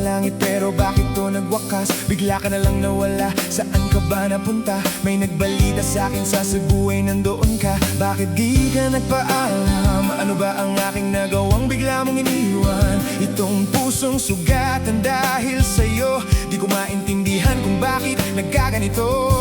langit pero bakit to nagwakas? Bigla ka na lang nawala, saan ka ba napunta? May nagbalita sa'kin sa Cebu ay nandoon ka. Bakit di ka nagpaalam? Ano ba ang aking nagawang bigla mong iniwan? Itong pusong sugatan dahil sa'yo. Di ko maintindihan kung bakit nagkaganito.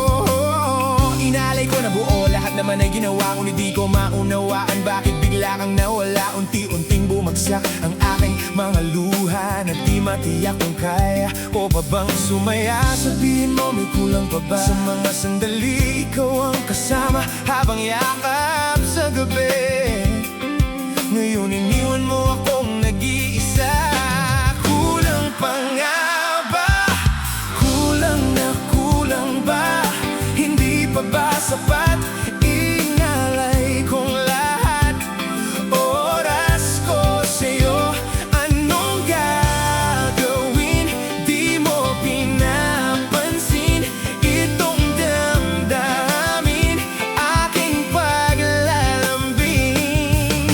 Inalay ko na buo, lahat naman ay ginawa ko. Hindi ko maunawaan bakit bigla kang nawala. Unti-unting bumagsak ang aking mga luha na di matiyak kung kaya ko pa bang sumaya. Sabihin mo may kulang pa ba? Sa mga sandali ikaw ang kasama habang yakap sa gabi. Ngayon iniwan mo akong nag-iisa. Kulang pa nga ba? Kulang na kulang ba? Hindi pa ba sapat? Inalay kong lahat, oras ko sa'yo. Anong gagawin? Di mo pinapansin itong damdamin, aking paglalambing.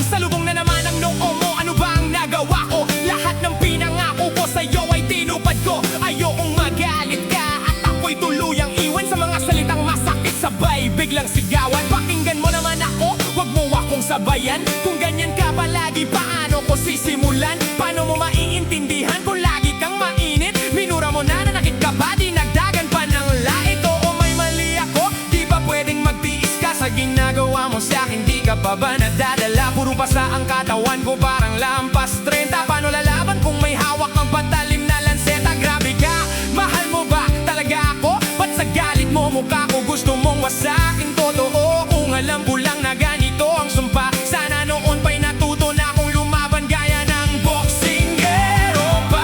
Salubong na naman ang noo mo, ano ba ang nagawa ko? Lahat ng pinangako ko sa'yo ay tinupad ko. Ayokong magalit ka at ako'y tuluyang iwan sa mga salitang masakit. Sabay biglang sigawan, pakinggan mo naman ako, wag mo akong sabayan. Kung ganyan ka palagi, paano ko sisimulan? Paano mo maiintindihan kung lagi kang mainit? Minura mo na nanakit ka ba? Dinagdagan pa ng lait. Oo, may mali ako, di ba pwedeng magtiis ka sa ginagawa mo sa'kin? Di ka pa ba nadadala? Puro pasa ang katawan ko, parang lampas 30. Paano lalaban kung may hawak kang patalim na lanseta? Grabe ka, mahal mo ba talaga ako? Ba't sa galit mo mukha ko gusto mong wasakin? Totoo kung alam ko lang na ganito ang sumpa. Sana noon pa'y natuto na akong lumaban gaya ng boksingero pa.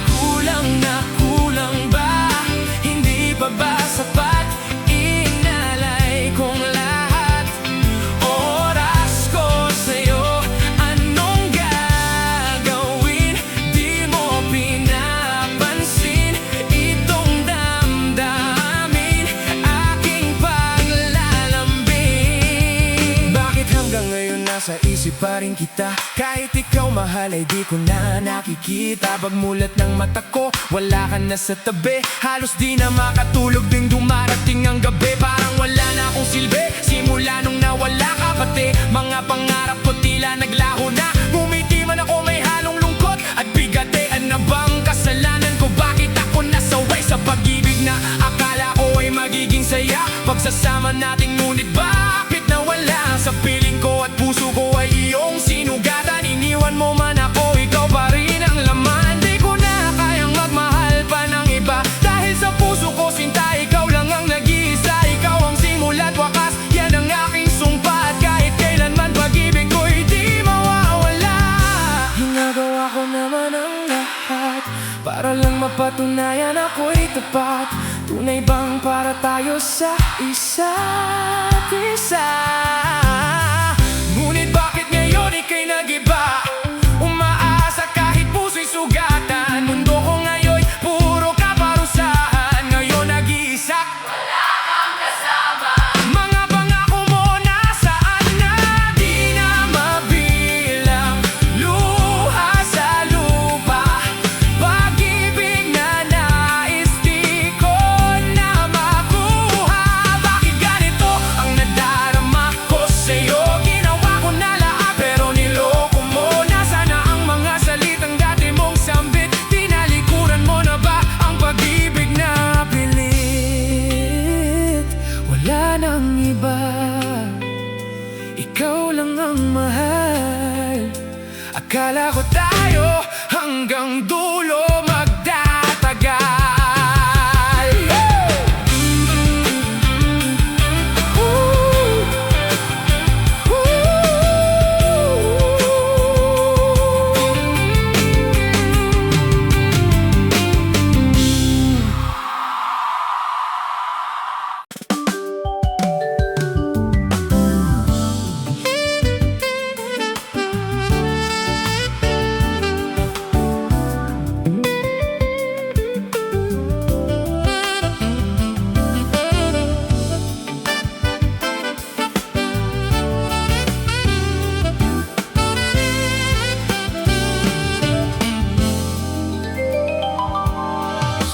Kulang na kulang ba? Hindi pa ba sapat? Inalay kong lahat, oras ko sa'yo. Anong gagawin? Di mo pinapansin itong damdamin, aking paglalambing. Bakit hanggang ngayon nasa isip pa rin kita? Kahit ikaw mahal ay di ko na nakikita. Pagmulat ng mata ko, wala ka na sa tabi. Halos di na makatulog ding dumarating ang gabi. Parang wala na akong silbi simula nung nawala ka. Pati mga pangarap ko tila naglaho na. Ngumiti man ako may halong lungkot at bigatean na bang kasalanan ko? Bakit ako nasaway sa pag-ibig na akala ko ay magiging saya? Pagsasama natin ngunit bakit nawala? Sa piling ko at puso ko ay iyong sinugatan. Iniwan mo man ako, ikaw pa rin ang laman. Di ko na kayang magmahal pa ng iba. Dahil sa puso ko sinta, ikaw lang ang nag-iisa. Ikaw ang simula't wakas, yan ang aking sumpa. At kahit kailanman pag-ibig ko'y di mawawala. Ginagawa ko naman ang lahat para lang mapatunayan ako'y tapat. Tunay bang para tayo sa isa't isa? Ngunit bakit ngayon ika'y nag-iba? Umaasa kahit puso'y sugatan. Mundo ko ngayon puro kaparusahan. Ngayon nag-iisa, wala kang kasama. Mga pangako mo nasaan na? Di na mabilang, luha sa lupa. Pag-ibig na nais di ko na makuha. Bakit ganito ang nadarama ko sa'yo? Ginawa ko na lahat pero niloko mo. Nasaan na ang mga salitang dati mong sambit? Tinalikuran mo na ba ang pag-ibig na pilit? Wala nang iba, ikaw lang ang mahal. Akala ko tayo hanggang dulo magtatagal.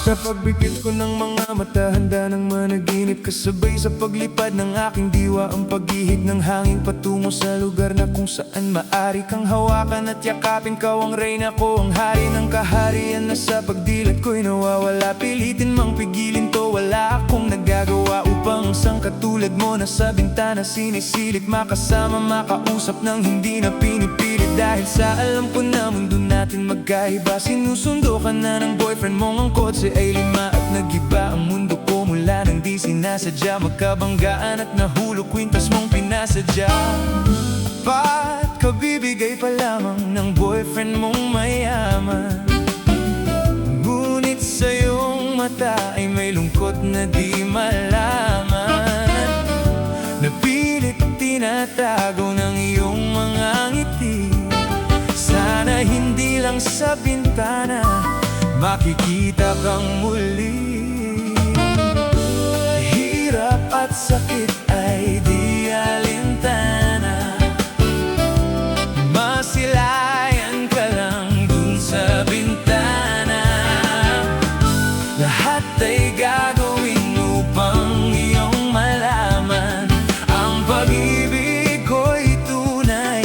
Sa pagbigit ko ng mga mata, handa ng managinip. Kasabay sa paglipad ng aking diwa, ang paghihig ng hangin patungo sa lugar na kung saan maari kang hawakan at yakapin. Ikaw ang reyna ko, ang hari ng kaharian na sa pagdilat ko'y nawawala. Pilitin mang pigilin to, wala akong nagagawa upang isang katulad mo na sa bintana sinisilip. Makasama, makausap ng hindi na pinipilit. Dahil sa alam ko na mundo natin magkaiba. Sinusundo ka na ng boyfriend mong ang kotse ay lima at nag-iba ang mundo ko mula nang di sinasadya. Magkabanggaan at nahulog kwintas mong pinasadya. Ba't ka bibigay pa lamang ng boyfriend mong mayaman? Ngunit sa iyong mata ay may lungkot na di malaman. Napilit tinatago ng iyong mga ngiti. Sana hindi lang sa bintana makikita kang muli. Hirap at sakit ay di alintana. Masilayan ka lang dun sa bintana. Lahat ay gagawin upang iyong malaman. Ang pag-ibig ko'y tunay,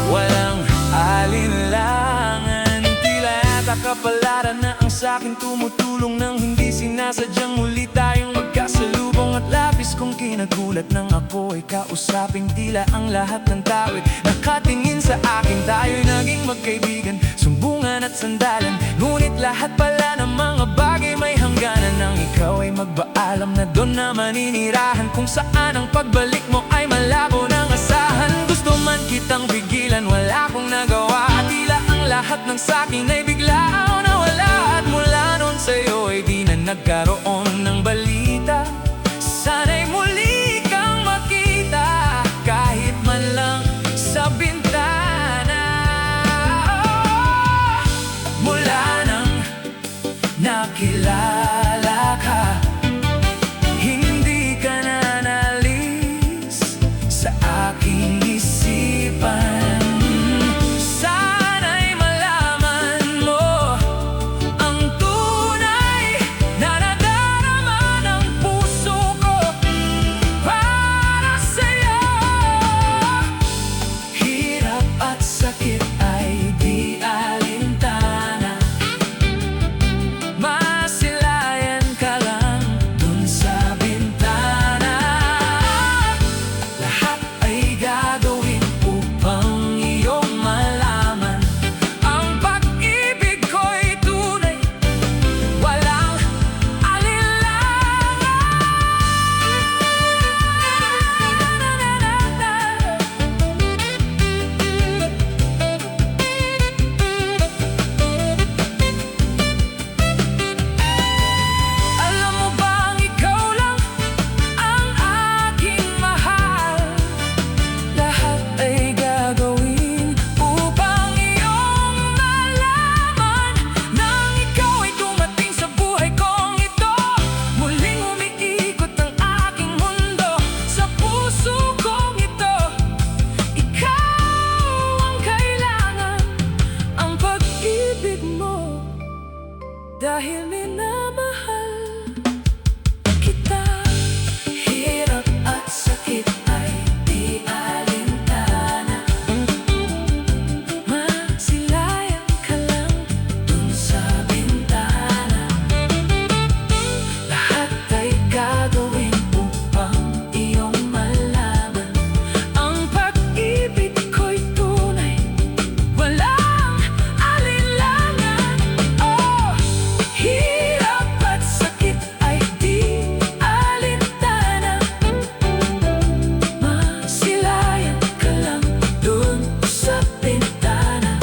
walang alinlangan. Tila yata kapalaran na ang sa'kin tumutulong nang hindi sinasadyang muli tayong magkasalubong. At labis kong kinagulat nang ako ay kausaping tila ang lahat ng tao ay nakatingin sa akin. Tayo'y naging magkaibigan, sumbungan at sandalan. Ngunit lahat pala ng mga bagay may hangganan. Nang ikaw ay magbaalam na doon na maninirahan, kung saan ang pagbalik mo ay malabo ng asahan. Gusto man kitang pigilan, wala akong nagawa. Tila ang lahat ng sakin ay bigla nawala. At mula noon sa'yo ay di na nagkaroon ng balita. Sana'y muli kang makita, kahit man lang sa bintana. Mula nang nakilala ka, hindi ka na nalis sa aking isipan. Sana'y malaman mo ang tunay na nadarama ng puso ko para sa'yo. Hirap at sakit ay di alintana. Masilayan ka lang dun sa bintana. Lahat ay gagawin upang iyong malaman. Ang pag-ibig ko'y tunay, walang alinlangan. Alam mo bang ikaw lang ang aking mahal? Lahat ay gagawin upang iyong malaman. Nang ikaw ay dumating sa buhay kong ito, muling umiikot ang aking mundo. Sa puso kong ito, ikaw ang kailangan. Ang pag-ibig mo, dahil minamahal kita. Hirap at sakit ay di alintana. Masilayan ka lang dun sa bintana. Lahat ay gagawin upang iyong malaman. Ang pag-ibig ko'y tunay, walang alinlangan. Oh, hirap at sakit ay di alintana. Masilayan ka lang dun sa bintana.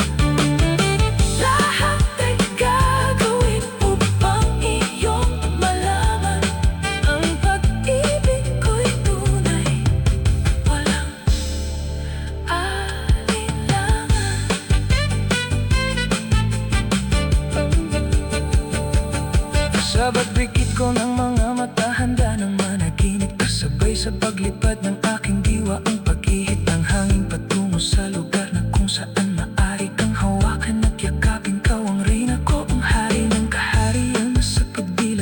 Lahat ay gagawin upang iyong malaman. Ang pag-ibig ko'y tunay, walang alinlangan. Sa pagbigit ko ng mga mata, handa ng managinip. Kasabay sa paglipad ng aking diwa, ang paghihit ng hangin patungo sa lugar na kung saan maari kang hawakan at yakapin. Ikaw ang reyna ko, ang hari ng kaharian na sa pagdilat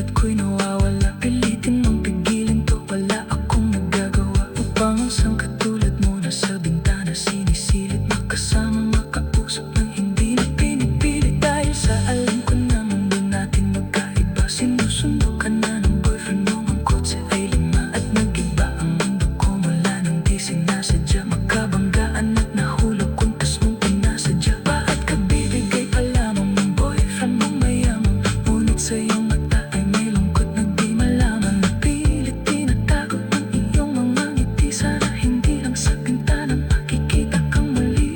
sa iyong mata ay may lungkot na di malaman. Napilit tinatago ang iyong mga ngiti. Sana hindi lang sa bintana makikita kang muli.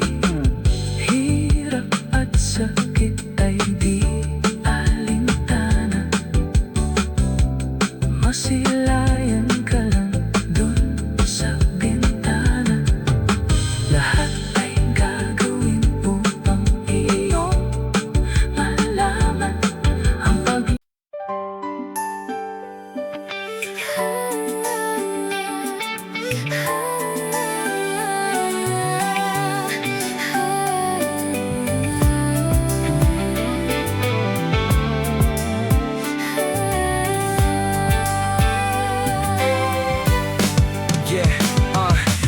Hirap at sakit ay di alintana. Masilayan ka lang dun sa bintana. Lahat ay gagawin upang iyong malaman ang pag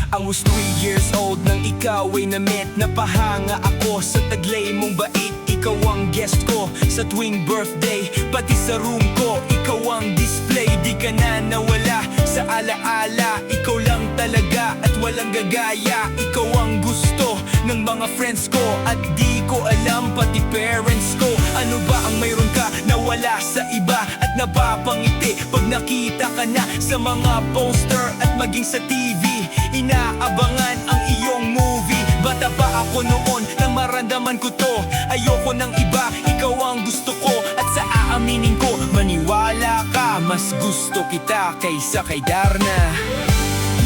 I was 3 years old nang ikaw ay na-meet. Napahanga ako sa taglay mong bait. Ikaw ang guest ko sa tuwing birthday. Pati sa room ko, ikaw ang display. Di ka na nawala sa alaala. Ikaw lang talaga at walang gagaya. Ikaw ang gusto ng mga friends ko. At di ko alam pati parents ko. Ano ba ang mayroon ka na wala sa iba? At napapangiti pag nakita ka na sa mga poster at maging sa TV. Inaabangan ang iyong movie. Bata pa ako noon nang maramdaman ko to. Ayoko ng iba, ikaw ang gusto ko. At sa aaminin ko, maniwala ka, mas gusto kita kaysa kay Darna.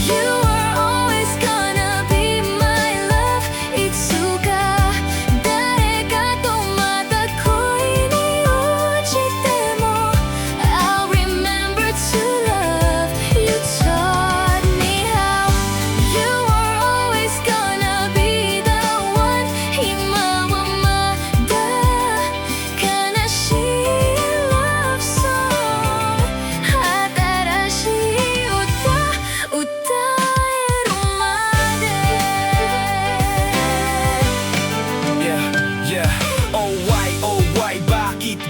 You are always gonna be my love, Itsuka. Dareka to mata ko iniuchite mo. I'll remember to love you. Taught me how. You are always gonna be the one. Himawamada kanashi love song. Hatarashi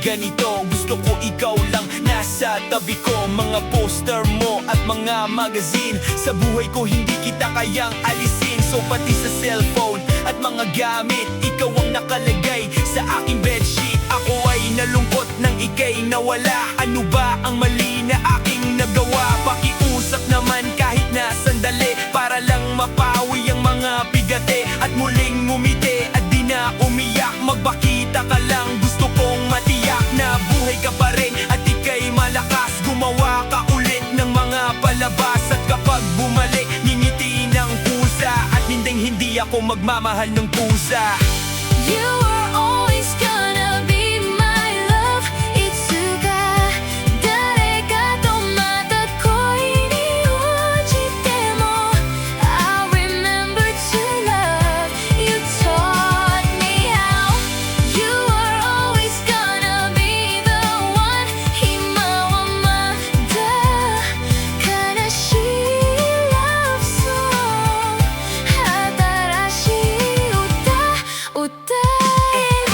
ganito. Gusto ko ikaw lang nasa tabi ko. Mga poster mo at mga magazine. Sa buhay ko hindi kita kayang alisin. So pati sa cellphone at mga gamit, ikaw ang nakalagay sa aking bedsheet. Ako ay nalungkot nang ika'y nawala. Ano ba ang mali na aking nagawa? Pakiusap naman kahit na sandali, para lang mapawi ang mga bigate at muling ngumiti at di na umiyak. Magbakita ka lang, gusto kong matiyak na buhay ka pa rin at ika'y malakas. Gumawa ka ulit ng mga palabas at kapag bumalik, ngingiti ng pusa at hindi ako magmamahal ng pusa. You are always gonna be my love, Itsuka. Dareka to mata ko iniuchite mo. I'll remember to love you. Taught me how. You are always gonna be the one. Himawamada kanashi love song. Hatarashi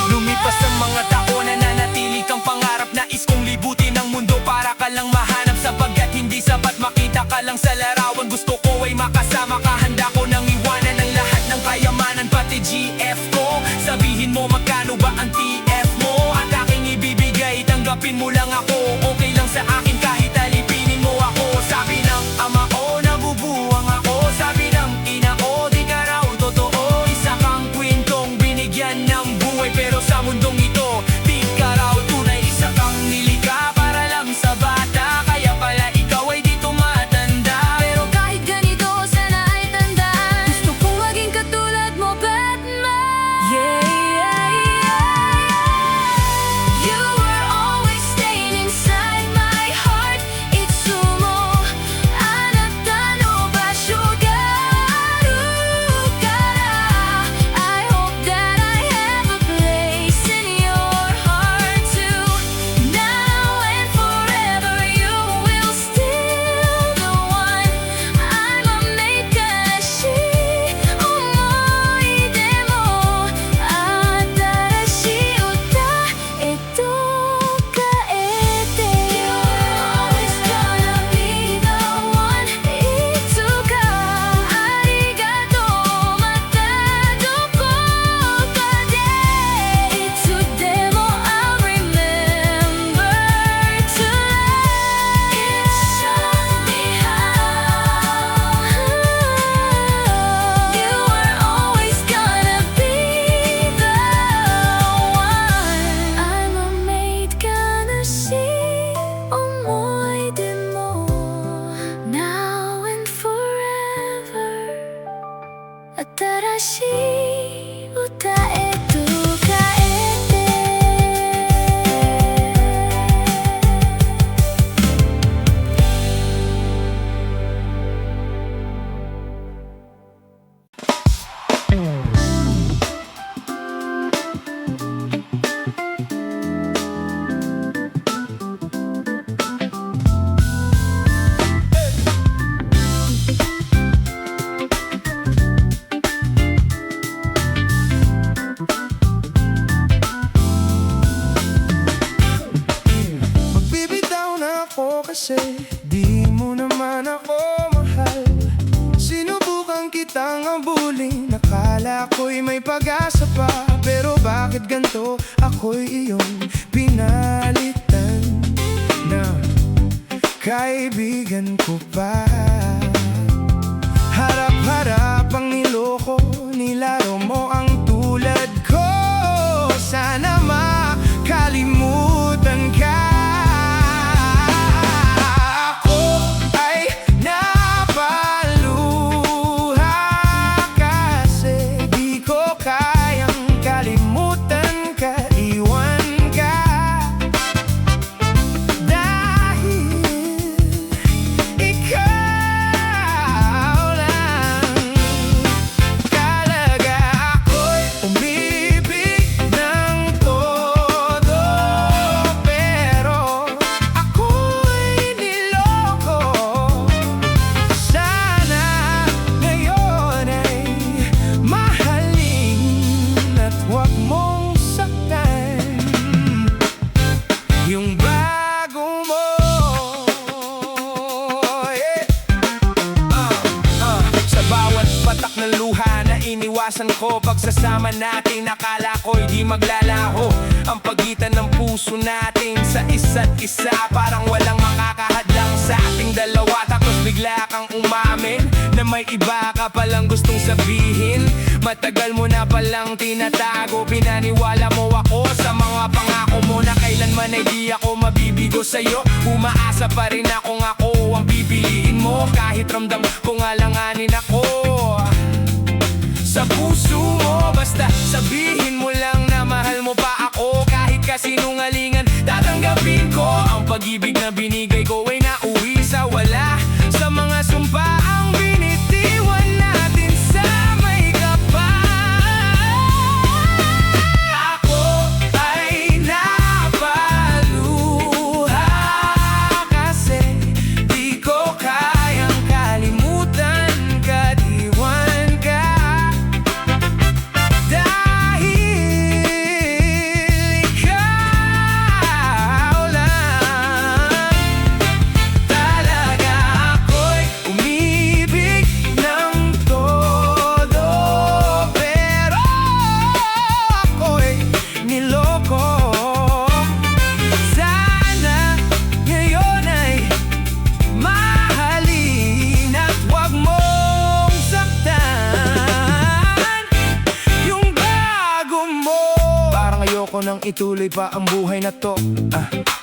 Lumipas ang mga taon, nananatili kang pangarap. Nais kong libutin ang mundo para ka lang mahanap. Sapagkat hindi sapat makita ka lang sa larawan. Gusto ko ay makasama ka, handa ko nang iwanan ang lahat ng kayamanan, pati GF ko. Sabihin mo magkano ba ang TF mo at aking ibibigay, tanggapin mo lang ako. Okay lang sa akin kahit alipinin mo ako. Sabi ng ama ko, nabubuwang ako. Sabi ng ina ko, di ka raw totoo. Isa kang kwentong binigyan ng buhay, pero sa mundong ito, di ka raw tunay. Isa kang nilikha para lang sa bata, kaya pala ikaw ay di tumatanda. Pero kahit ganito, sana ay tandaan, gusto kong maging katulad mo, Batman. Yeah, You were always staying kasi di mo naman ako mahal. Sinubukan kitang abulin, nakala ko'y may pag-asa pa. Pero bakit ganito, ako'y iyong pinalitan na kaibigan ko pa. Harap-harap ang niloko, nilaro mo ang tulad ko. Sana makalimutan ka. Ako ay napaluha kasi di ko kayang kalimutan ka, iwan ka. Dahil ikaw lang talaga. Ako'y umibig ng todo, pero ako'y niloko. Sana ngayon ay mahalin at huwag mong saktan yung bago mo. Sa bawat patak ng luha na iniwasan ko, pagsasama natin akala ko'y di maglalaho. Ang pagitan ng puso natin sa isa't isa, parang walang makakahadlang sa ating dalawa. Tapos bigla kang umamin na may iba ka palang gustong sabihin. Matagal mo na palang tinatago, pinaniwala mo ako sa mga pangako mo na kailanman ay di ako mabibigo sa'yo. Umaasa pa rin akong ako ang pipiliin mo, kahit ramdam kong alanganin ako sa puso mo. Basta sabihin mo lang na mahal mo pa ako, kahit kasinungalingan tatanggapin ko. Ang pag-ibig na binigay ko ay nauwi sa wala, sa mga sumpaang binitiwan natin sa may kapal. Ako ay napaluha kasi di ko kayang kalimutan ka, iwan ka. Dahil ikaw lang talaga. Ako'y umibig ng todo, pero ako'y niloko. Sana ngayon ay mahalin at huwag mong saktan yung bago mo. Parang ayoko nang ituloy pa ang buhay na to.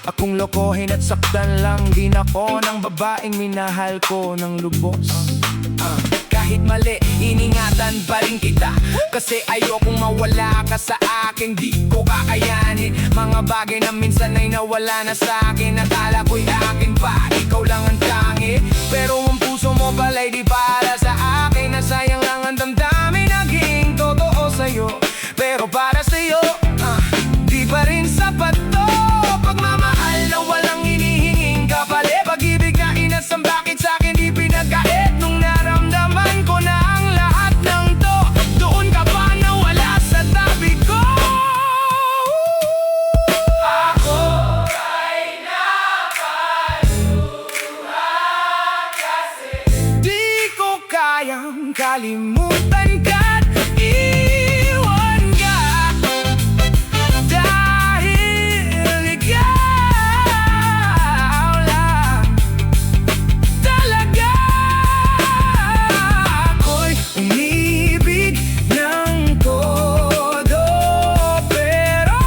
Akong lokohin at saktan lang din ako ng babaeng minahal ko ng lubos. Kahit mali, iningatan pa rin kita, kasi ayokong mawala ka sa akin. Di ko kakayanin mga bagay na minsan ay nawala na sa akin. Akala ko'y akin pa, ikaw lang ang tangi, pero ang puso mo pala'y di para sa akin. Nasayang lang ang damdamin, naging totoo sa'yo, pero para sa'yo di pa rin sapat to. Pagmamahal na walang hinihinging kapalit, pag-ibig na inasam, bakit sa'kin di pinagkait? Nung naramdaman ko na ang lahat ng to, doon ka pa nawala sa tabi ko. Ako ay napaluha kasi di ko kayang kalimutan ka't iwan ka. Dahil ikaw lang talaga. Ako'y umibig ng todo, pero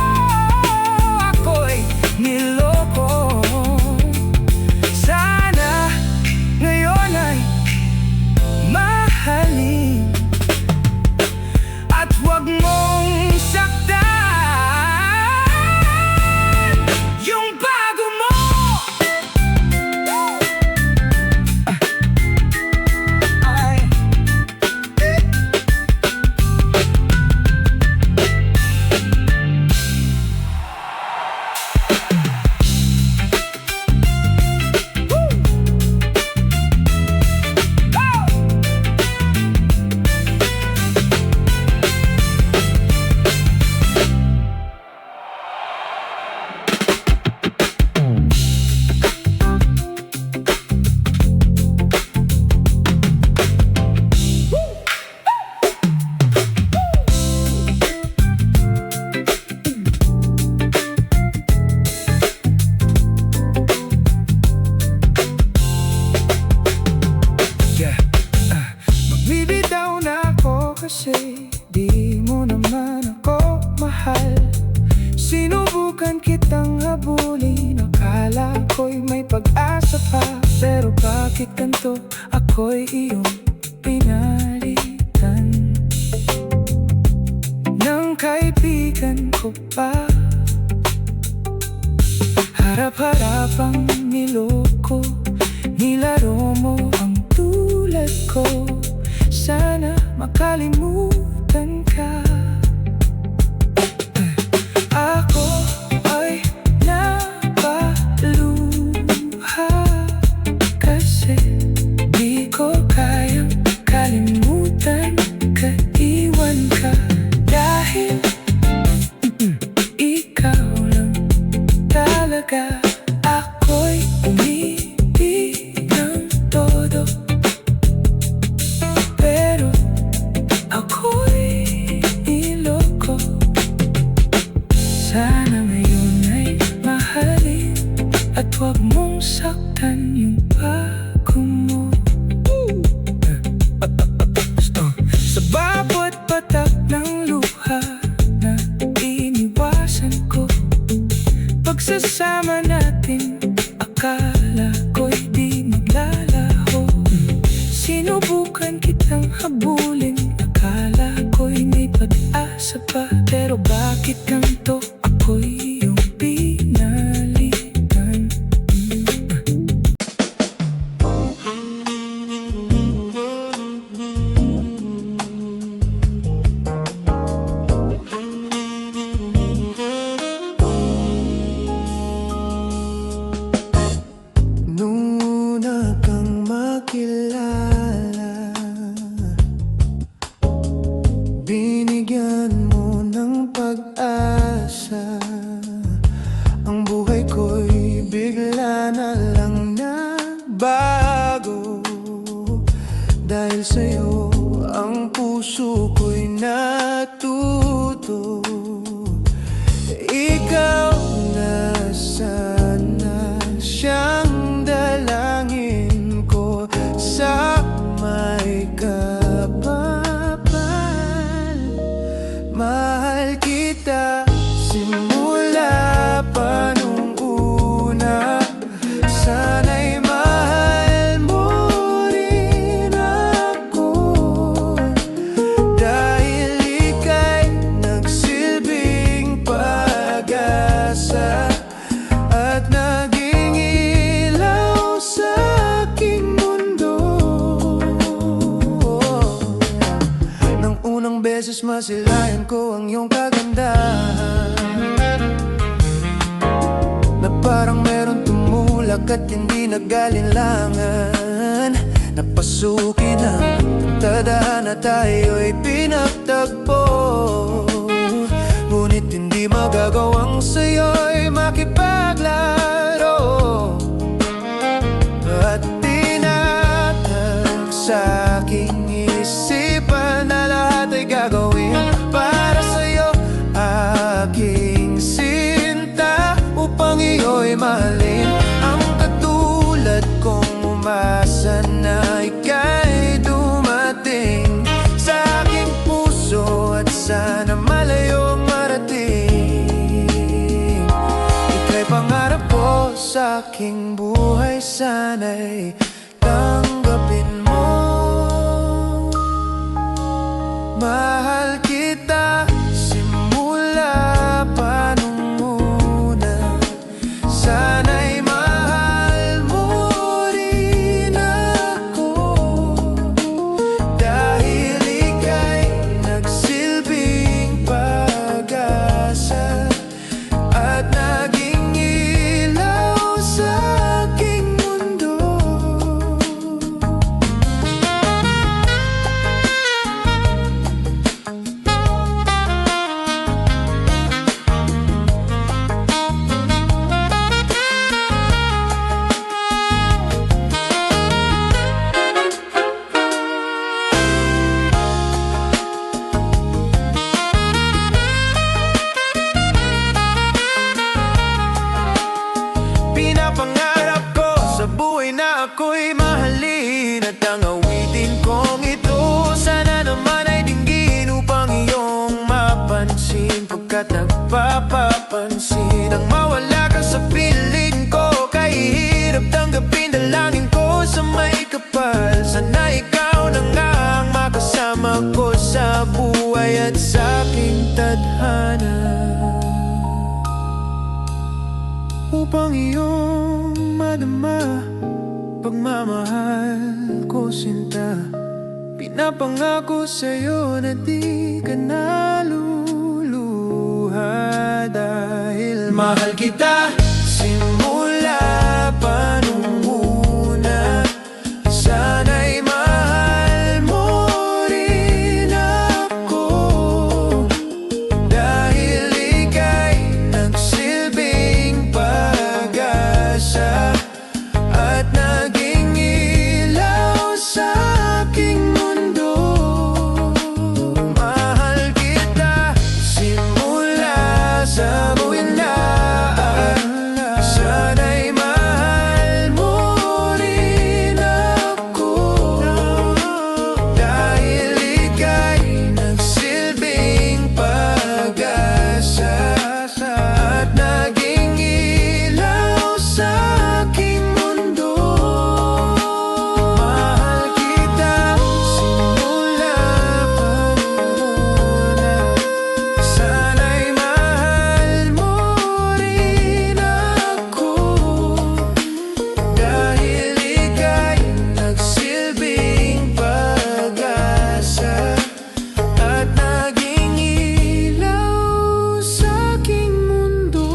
ako'y niloko. Sana ngayon ay mahalin kitang habulin. Akala ko'y may pag-asa pa, pero bakit ganito? Ako'y iyong pinalitan ng kaibigan ko pa. Harap-harapang niloko, nilaro mo ang tulad ko. Sana makalimutan ka. Ako ay napaluha kasi di ko kayang kalimutan ka, iwan ka. Dahil ikaw lang talaga. Ako'y umibig ng todo, pero ako'y niloko. Sana ngayon ay mahalin at huwag mong saktan yung bago mo. Sa bawat patak ng luha na iniwasan ko, pagsasama natin akala ko'y di maglalaho. Sinubukan kitang habulin, akala ko'y may pag-asa pa, pero bakit ganito? Ako'y iyong pinalitan. Nung una kang makilala, binigyan mo ng pag-asa. Ang buhay ko'y bigla na lang nagbago. Dahil sa'yo ang puso ko'y natuto. Ikaw na sana siyang dalangin ko sa may kapapal. Mahal kita simula pa nung una. Sana'y mahal mo rin ako, dahil ika'y nagsilbing pag-asa at naging ilaw sa aking mundo. Nang unang beses masilayan ko ang iyong kagandahan, na parang meron tumulak at hindi nagalinlangan. Napasukin ang tadhana, tayo'y pinagtagpo. Ngunit hindi magagawang sa'yo'y makipaglaro. At tinatag sa'king isipan na lahat ay gagawin para sa'yo, aking sinta, upang iyo'y mahalin. Ang katulad kong umasa na ika'y dumating sa aking puso, at sana malayong marating. Ika'y pangarap ko sa aking buhay, sana'y tanggapin mo. Mahal kita simula pa nung una. Sana'y mahal mo rin ako, dahil ika'y nagsilbing pag-asa at naging ilaw sa aking mundo. Pinapangarap ko sa buhay na ako'y mahalin, at ang awitin kong ito sana naman ay dinggin upang iyong mapansin, pagkat nagpapapansin ang mawala ka upang iyong madama. Pagmamahal ko sinta, pinapangako sa'yo na di ka naluluha. Dahil mahal kita simula pa nung una. Sana'y mahal mo rin ako, dahil ika'y nagsilbing pag-asa at naging ilaw sa aking mundo. Mahal kita simula sa buwila. Sana'y mahal mo rin ako, dahil ika'y nagsilbing pag-asa at naging ilaw sa aking mundo. Mahal kita simula pa muna. Sana'y mahal mo rin ako, dahil ika'y nagsilbing pag-asa at naging ilaw sa aking mundo.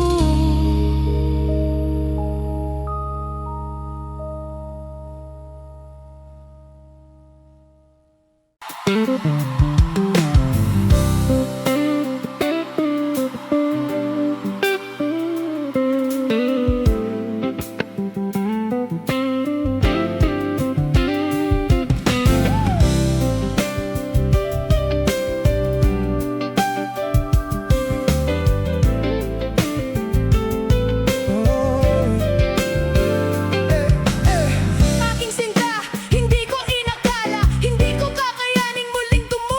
Aking sinta, hindi ko inakala, hindi ko kakayaning muling tumulo.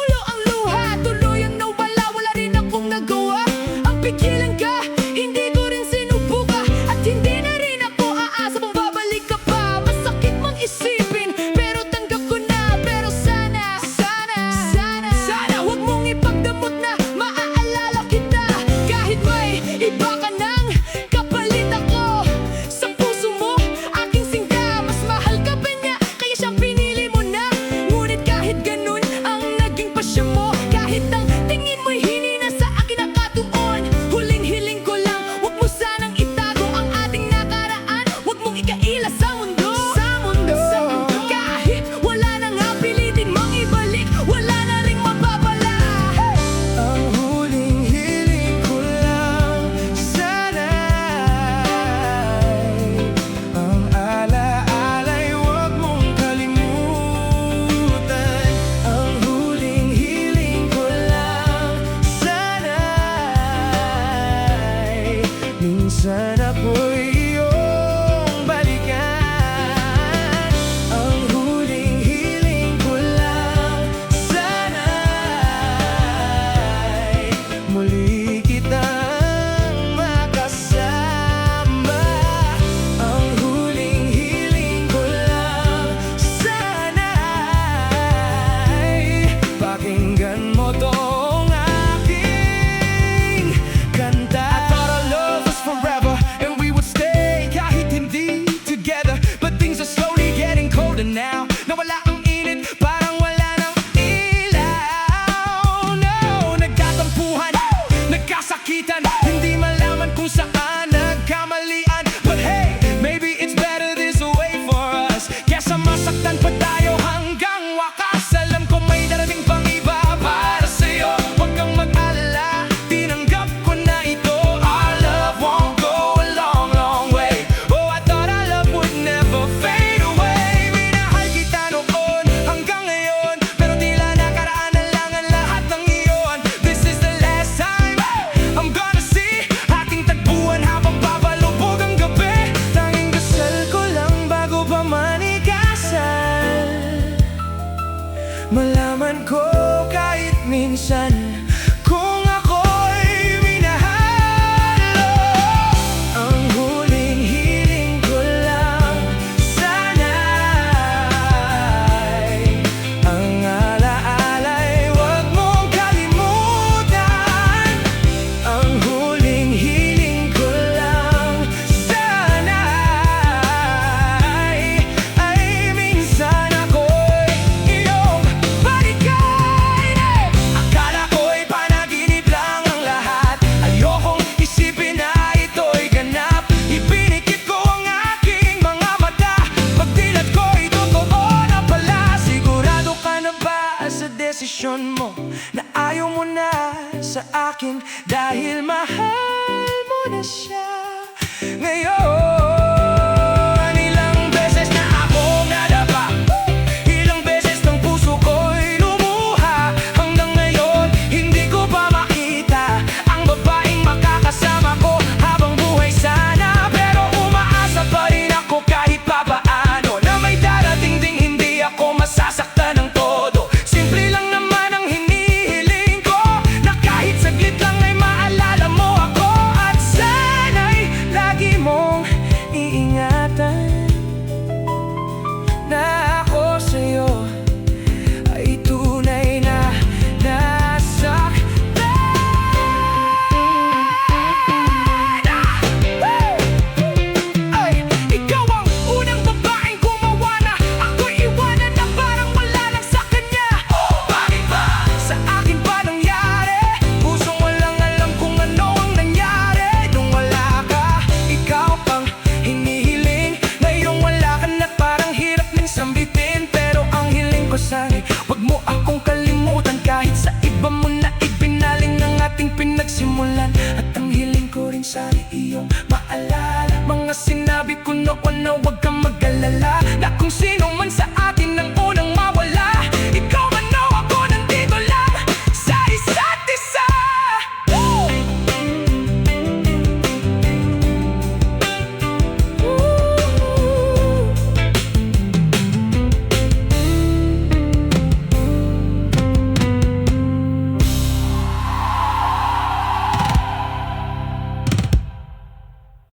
maalala mga sinabi ko noon na huwag kang mag-alala, na kung sino man sa